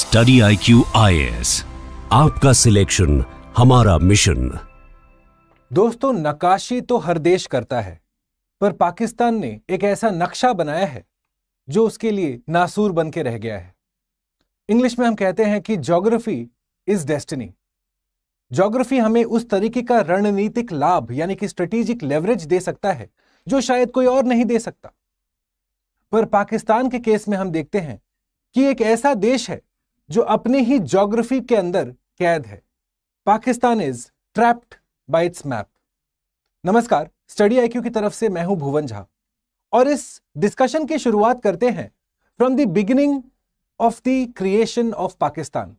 Study IQ IAS, आपका selection हमारा mission. दोस्तों, नक्काशी तो हर देश करता है, पर पाकिस्तान ने एक ऐसा नक्शा बनाया है जो उसके लिए नासूर बन के रह गया है। इंग्लिश में हम कहते हैं कि ज्योग्राफी इज डेस्टिनी। ज्योग्राफी हमें उस तरीके का रणनीतिक लाभ यानी कि स्ट्रेटेजिक लेवरेज दे सकता है जो शायद कोई और नहीं दे सकता। पर पाकिस्तान के केस में हम देखते हैं कि एक ऐसा देश है जो अपने ही ज्योग्राफी के अंदर कैद है। Pakistan is trapped by its map. नमस्कार, स्टडी IQ की तरफ से मैं हूं भुवन झा और इस डिस्कशन की शुरुआत करते हैं from the beginning of the creation of Pakistan.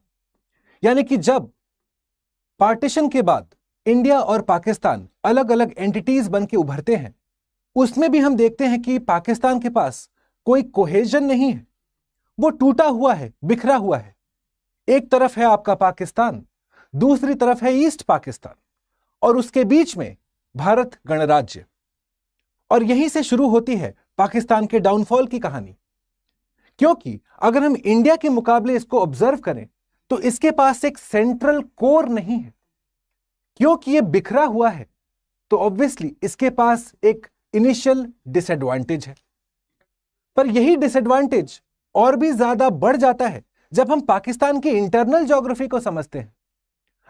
यानी कि जब पार्टीशन के बाद इंडिया और पाकिस्तान अलग अलग एंटिटीज बन के उभरते हैं, उसमें भी हम देखते हैं कि पाकिस्तान के पास कोई कोहेजन नहीं है। वो टूटा हुआ है, बिखरा हुआ है। एक तरफ है आपका पाकिस्तान, दूसरी तरफ है ईस्ट पाकिस्तान और उसके बीच में भारत गणराज्य। और यहीं से शुरू होती है पाकिस्तान के डाउनफॉल की कहानी। क्योंकि अगर हम इंडिया के मुकाबले इसको ऑब्जर्व करें तो इसके पास एक सेंट्रल कोर नहीं है। क्योंकि ये बिखरा हुआ है तो ऑब्वियसली इसके पास एक इनिशियल डिसएडवांटेज है। पर यही डिसएडवांटेज और भी ज्यादा बढ़ जाता है जब हम पाकिस्तान की इंटरनल ज्योग्राफी को समझते हैं।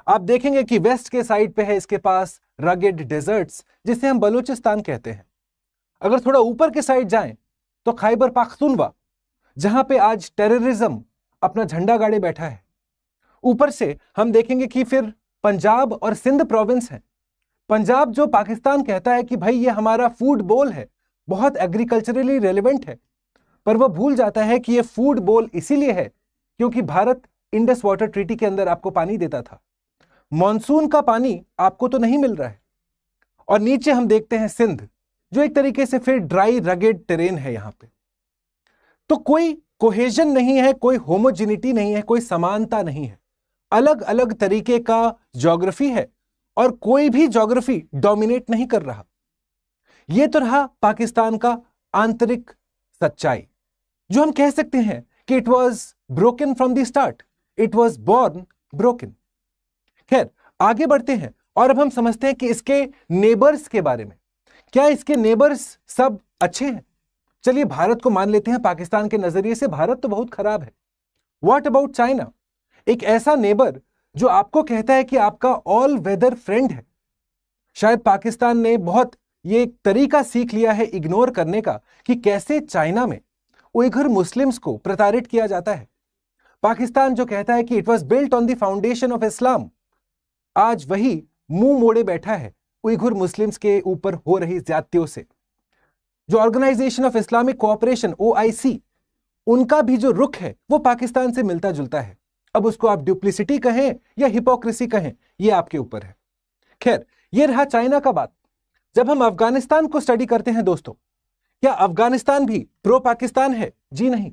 आप देखेंगे कि वेस्ट के साइड पे है इसके पास रगेड डेजर्ट्स, जिसे हम बलूचिस्तान कहते हैं। अगर थोड़ा ऊपर के साइड जाएं तो खैबर पख्तूनख्वा, जहां पे आज टेररिज्म अपना झंडा गाड़े बैठा है। ऊपर से हम देखेंगे कि फिर पंजाब और सिंध प्रोविंस है। पंजाब जो पाकिस्तान कहता है कि भाई ये हमारा फूड बोल है, बहुत एग्रीकल्चरली रेलिवेंट है, पर वह भूल जाता है कि यह फूड बोल इसीलिए है क्योंकि भारत इंडस वाटर ट्रीटी के अंदर आपको पानी देता था। मॉनसून का पानी आपको तो नहीं मिल रहा है। और नीचे हम देखते हैं सिंध, जो एक तरीके से फिर ड्राई रगेड टेरेन है। यहां पे तो कोई कोहेजन नहीं है, कोई होमोजिनिटी नहीं है, कोई समानता नहीं है। अलग अलग तरीके का ज्योग्राफी है और कोई भी ज्योग्राफी डोमिनेट नहीं कर रहा। यह तो रहा पाकिस्तान का आंतरिक सच्चाई, जो हम कह सकते हैं कि it was broken from the start, it was born broken. खैर, आगे बढ़ते हैं और अब हम समझते हैं कि इसके नेबर्स के बारे में। क्या इसके नेबर्स सब अच्छे हैं? चलिए भारत को मान लेते हैं। पाकिस्तान के नजरिए से भारत तो बहुत खराब है। What about China? एक ऐसा नेबर जो आपको कहता है कि आपका ऑल वेदर फ्रेंड है। शायद पाकिस्तान ने बहुत ये एक तरीका सीख लिया है इग्नोर करने का कि कैसे चाइना में उइघुर मुस्लिम्स को प्रताड़ित किया जाता है। पाकिस्तान जो कहता है कि it was built on the foundation of Islam, आज वही मुंह मोड़े बैठा है उइघुर मुस्लिम्स के ऊपर हो रही ज्यादतियों से। जो organisation of Islamic cooperation OIC, उनका भी जो रुख है वो पाकिस्तान से मिलता जुलता है। अब उसको आप ड्यूप्लिसिटी कहें या हिपोक्रेसी कहें, ये आपके ऊपर है। खैर, ये रहा चाइना का बात। जब हम अफगानिस्तान को स्टडी करते हैं दोस्तों, क्या अफगानिस्तान भी प्रो पाकिस्तान है? जी नहीं।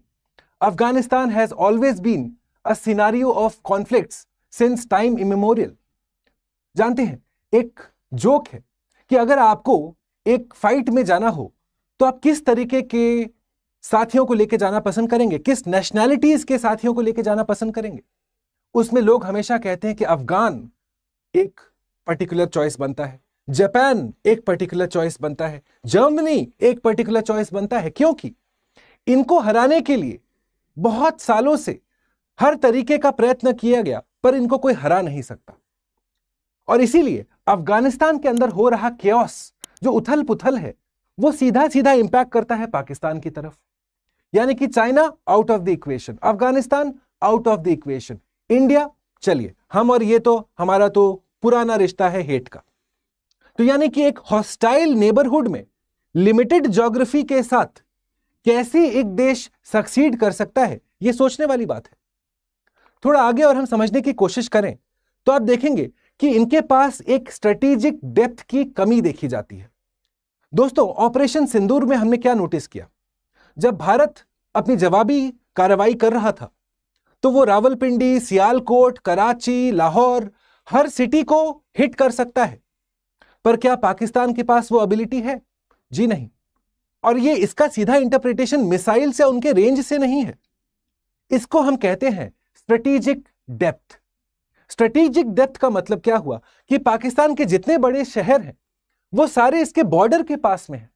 Afghanistan has always been a scenario of conflicts since time immemorial. जानते हैं, एक जोक है कि अगर आपको एक फाइट में जाना हो तो आप किस तरीके के साथियों को लेकर जाना पसंद करेंगे, किस नेशनैलिटीज के साथियों को लेकर जाना पसंद करेंगे? उसमें लोग हमेशा कहते हैं कि अफगान एक पर्टिकुलर चॉइस बनता है, जापान एक पर्टिकुलर चॉइस बनता है, जर्मनी एक पर्टिकुलर चॉइस बनता है, क्योंकि इनको हराने के लिए बहुत सालों से हर तरीके का प्रयत्न किया गया पर इनको कोई हरा नहीं सकता। और इसीलिए अफगानिस्तान के अंदर हो रहा केओस, जो उथल पुथल है, वो सीधा सीधा इंपैक्ट करता है पाकिस्तान की तरफ। यानी कि China out of the equation, Afghanistan out of the equation, India चलिए हम और ये तो हमारा तो पुराना रिश्ता है हेट का। तो यानी कि एक हॉस्टाइल नेबरहुड में लिमिटेड ज्योग्राफी के साथ कैसे एक देश सक्सीड कर सकता है, यह सोचने वाली बात है। थोड़ा आगे और हम समझने की कोशिश करें तो आप देखेंगे कि इनके पास एक स्ट्रेटेजिक डेप्थ की कमी देखी जाती है। दोस्तों, ऑपरेशन सिंदूर में हमने क्या नोटिस किया? जब भारत अपनी जवाबी कार्रवाई कर रहा था तो वो रावलपिंडी, सियालकोट, कराची, लाहौर, हर सिटी को हिट कर सकता है। पर क्या पाकिस्तान के पास वो एबिलिटी है? जी नहीं। और ये इसका सीधा इंटरप्रिटेशन मिसाइल से उनके रेंज से नहीं है। इसको हम कहते हैं स्ट्रेटेजिक डेप्थ। स्ट्रेटेजिक डेप्थ का मतलब क्या हुआ कि पाकिस्तान के जितने बड़े शहर हैं वो सारे इसके बॉर्डर के पास में हैं।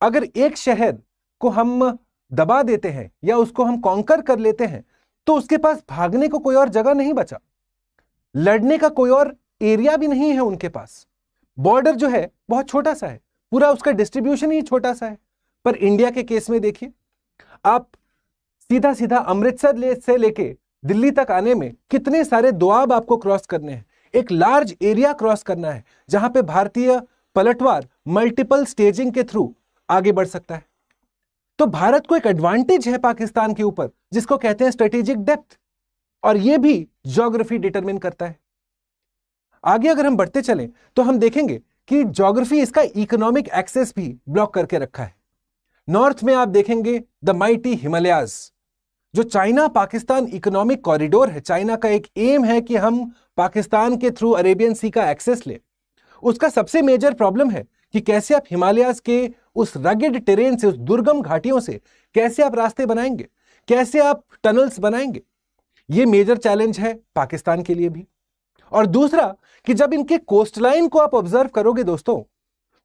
अगर एक शहर को हम दबा देते हैं या उसको हम कॉन्कर कर लेते हैं तो उसके पास भागने को कोई और जगह नहीं बचा, लड़ने का कोई और एरिया भी नहीं है उनके पास। बॉर्डर जो है बहुत छोटा सा है, पूरा उसका डिस्ट्रीब्यूशन ही छोटा सा है। पर इंडिया के केस में देखिए, आप सीधा सीधा अमृतसर से लेके दिल्ली तक आने में कितने सारे दोआब आपको क्रॉस करने हैं, एक लार्ज एरिया क्रॉस करना है जहां पे भारतीय पलटवार मल्टीपल स्टेजिंग के थ्रू आगे बढ़ सकता है। तो भारत को एक एडवांटेज है पाकिस्तान के ऊपर जिसको कहते हैं स्ट्रेटेजिक डेप्थ, और यह भी ज्योग्राफी डिटरमिन करता है। आगे अगर हम बढ़ते चलें तो हम देखेंगे कि ज्योग्राफी इसका इकोनॉमिक एक्सेस भी ब्लॉक करके रखा है। नॉर्थ में आप देखेंगे द माइटी हिमालयाज, जो चाइना पाकिस्तान इकोनॉमिक कॉरिडोर है। चाइना का एक एम है कि हम पाकिस्तान के थ्रू अरेबियन सी का एक्सेस ले। उसका सबसे मेजर प्रॉब्लम है कि कैसे आप हिमालयाज के उस रगेड टेरेन से, उस दुर्गम घाटियों से कैसे आप रास्ते बनाएंगे, कैसे आप टनल्स बनाएंगे। यह मेजर चैलेंज है पाकिस्तान के लिए भी। और दूसरा कि जब इनके कोस्टलाइन को आप ऑब्जर्व करोगे दोस्तों,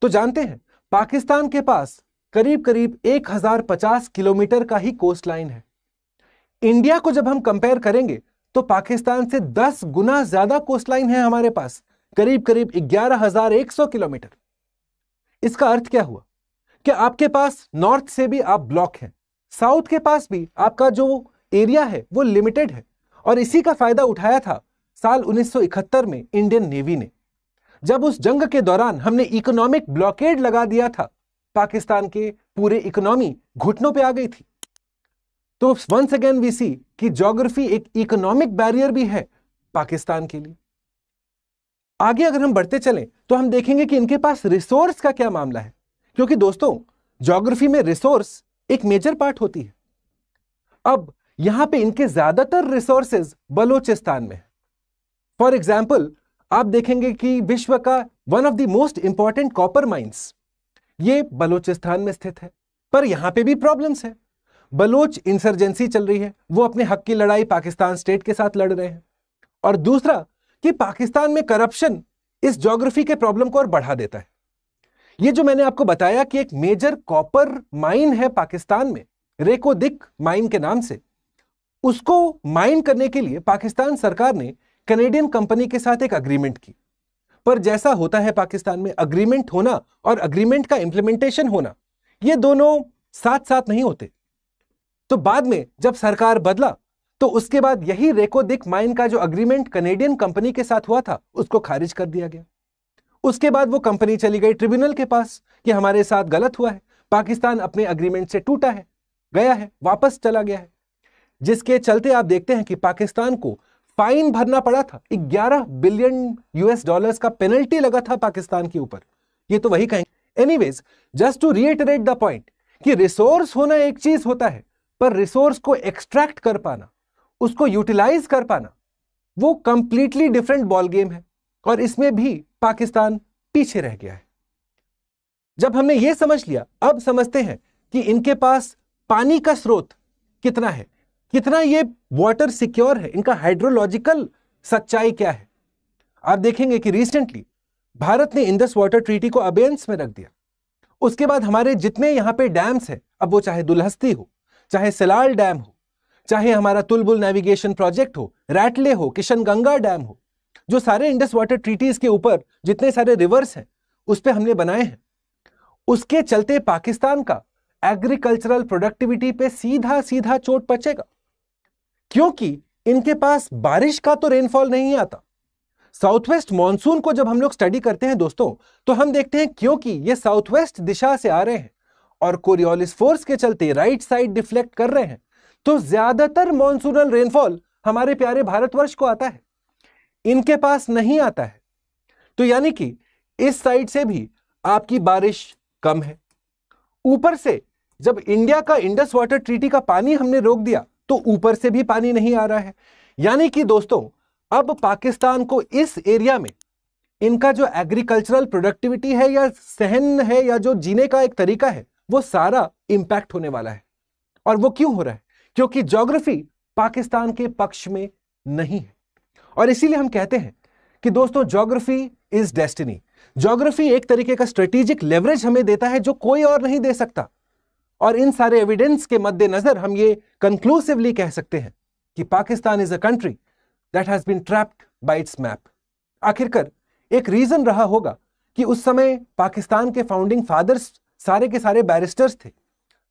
तो जानते हैं पाकिस्तान के पास करीब करीब 1050 किलोमीटर का ही कोस्टलाइन है। इंडिया को जब हम कंपेयर करेंगे तो पाकिस्तान से 10 गुना ज्यादा कोस्टलाइन है हमारे पास, करीब करीब 11,100 किलोमीटर। इसका अर्थ क्या हुआ कि आपके पास नॉर्थ से भी आप ब्लॉक हैं, साउथ के पास भी आपका जो एरिया है वो लिमिटेड है। और इसी का फायदा उठाया था साल 1971 में इंडियन नेवी ने, जब उस जंग के दौरान हमने इकोनॉमिक ब्लॉकेड लगा दिया था, पाकिस्तान के पूरे इकोनॉमी घुटनों पे आ गई थी। तो वंस अगेन वी सी कि ज्योग्राफी एक इकोनॉमिक बैरियर भी है पाकिस्तान के लिए। आगे अगर हम बढ़ते चलें तो हम देखेंगे कि इनके पास रिसोर्स का क्या मामला है, क्योंकि दोस्तों ज्योग्राफी में रिसोर्स एक मेजर पार्ट होती है। अब यहां पे इनके ज्यादातर रिसोर्सेज बलोचिस्तान में है। फॉर एग्जाम्पल आप देखेंगे कि विश्व का one of the most important copper mines ये बलोचिस्तान में स्थित है। पर यहां पे भी प्रॉब्लम्स है। बलोच इंसर्जेंसी चल रही है, वो अपने हक की लड़ाई पाकिस्तान स्टेट के साथ लड़ रहे हैं। और दूसरा कि पाकिस्तान में करप्शन इस ज्योग्राफी के प्रॉब्लम को और बढ़ा देता है। ये जो मैंने आपको बताया कि एक मेजर कॉपर माइन है पाकिस्तान में, रेको दिक माइन के नाम से, उसको माइन करने के लिए पाकिस्तान सरकार ने कनेडियन कंपनी के साथ एक अग्रीमेंट की। पर जैसा होता है पाकिस्तान में, अग्रीमेंट होना और अग्रीमेंट का इंप्लीमेंटेशन होना, ये दोनों साथ साथ नहीं होते। तो बाद में जब सरकार बदला तो उसके बाद यही रेको दिक माइन का जो अग्रीमेंट कनेडियन कंपनी के साथ हुआ था उसको खारिज कर दिया गया। उसके बाद वो कंपनी चली गई ट्रिब्यूनल के पास कि हमारे साथ गलत हुआ है, पाकिस्तान अपने अग्रीमेंट से टूटा है, गया है, वापस चला गया है। जिसके चलते आप देखते हैं कि पाकिस्तान को फाइन भरना पड़ा था। 11 बिलियन यूएस डॉलर्स का पेनल्टी लगा था पाकिस्तान के ऊपर। ये तो वही कहेंगे। Anyways, just to reiterate the point कि रिसोर्स होना एक चीज होता है, पर रिसोर्स को एक्सट्रैक्ट कर पाना, उसको यूटिलाइज कर पाना, वो कंप्लीटली डिफरेंट बॉल गेम है। और इसमें भी पाकिस्तान पीछे रह गया है। जब हमने ये समझ लिया, अब समझते हैं कि इनके पास पानी का स्रोत कितना है, कितना ये वाटर सिक्योर है, इनका हाइड्रोलॉजिकल सच्चाई क्या है। आप देखेंगे कि रिसेंटली भारत ने इंडस वाटर ट्रीटी को अबेयंस में रख दिया। उसके बाद हमारे जितने यहां पे डैम्स हैं, अब वो चाहे दुलहस्ती हो, चाहे सिलाल डैम हो, चाहे हमारा तुलबुल नेविगेशन प्रोजेक्ट हो, रैटले हो, किशनगंगा डैम हो, जो सारे इंडस वाटर ट्रीटीज के ऊपर जितने सारे रिवर्स हैं उस पे हमने बनाए हैं, उसके चलते पाकिस्तान का एग्रीकल्चरल प्रोडक्टिविटी पे सीधा सीधा चोट पहुंचेगा। क्योंकि इनके पास बारिश का तो रेनफॉल नहीं आता। साउथ वेस्ट मॉनसून को जब हम लोग स्टडी करते हैं दोस्तों, तो हम देखते हैं क्योंकि ये साउथ वेस्ट दिशा से आ रहे हैं और कोरियोलिस फोर्स के चलते राइट साइड डिफ्लेक्ट कर रहे हैं, तो ज्यादातर मॉनसूनल रेनफॉल हमारे प्यारे भारतवर्ष को आता है, इनके पास नहीं आता है। तो यानी कि इस साइड से भी आपकी बारिश कम है। ऊपर से जब इंडिया का इंडस वाटर ट्रीटी का पानी हमने रोक दिया तो ऊपर से भी पानी नहीं आ रहा है। यानी कि दोस्तों अब पाकिस्तान को इस एरिया में इनका जो एग्रीकल्चरल प्रोडक्टिविटी है या सहन है या जो जीने का एक तरीका है, वो सारा इंपैक्ट होने वाला है। और वो क्यों हो रहा है? क्योंकि ज्योग्राफी पाकिस्तान के पक्ष में नहीं है। और इसीलिए हम कहते हैं कि दोस्तों, ज्योग्राफी इज डेस्टिनी। ज्योग्राफी एक तरीके का स्ट्रेटेजिक लेवरेज हमें देता है जो कोई और नहीं दे सकता। और इन सारे एविडेंस के मद्देनजर हम ये कंक्लूसिवली कह सकते हैं कि Pakistan is a country that has been trapped by its map. आखिरकार एक रीजन रहा होगा कि उस समय पाकिस्तान के फाउंडिंग फादर्स सारे के सारे बैरिस्टर्स थे।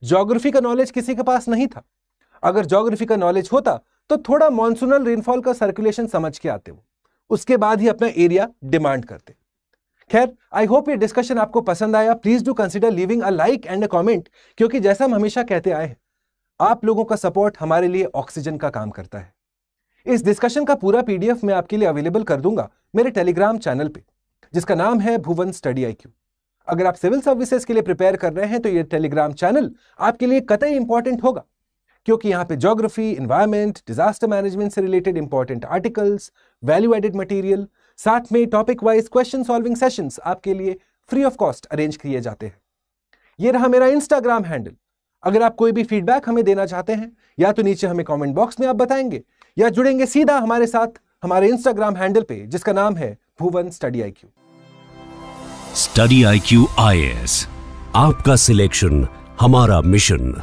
ज्योग्राफी का नॉलेज किसी के पास नहीं था। अगर ज्योग्राफी का नॉलेज होता तो थोड़ा मॉनसूनल रेनफॉल का सर्कुलेशन समझ के आते वो, उसके बाद ही अपना एरिया डिमांड करते। खैर, आई होप ये डिस्कशन आपको पसंद आया। Please do consider leaving a like and a comment, क्योंकि जैसा हम हमेशा कहते आए हैं, आप लोगों का सपोर्ट हमारे लिए ऑक्सीजन का काम करता है। इस डिस्कशन का पूरा पीडीएफ मैं आपके लिए अवेलेबल कर दूंगा मेरे टेलीग्राम चैनल पे, जिसका नाम है भुवन स्टडी IQ। अगर आप सिविल सर्विसेज के लिए प्रिपेयर कर रहे हैं तो ये टेलीग्राम चैनल आपके लिए कतई इंपॉर्टेंट होगा, क्योंकि यहां पे ज्योग्राफी, एनवायरमेंट, डिजास्टर मैनेजमेंट से related important articles, value added material, साथ में topic wise question solving sessions आपके लिए फ्री ऑफ कॉस्ट अरेंज किए जाते हैं। ये रहा मेरा इंस्टाग्राम हैंडल। अगर आप कोई भी फीडबैक हमें देना चाहते हैं, या तो नीचे हमें कमेंट बॉक्स में आप बताएंगे, या जुड़ेंगे सीधा हमारे साथ हमारे इंस्टाग्राम हैंडल पे, जिसका नाम है Bhuvan study IQ। Study IQ IAS, आपका सिलेक्शन हमारा मिशन।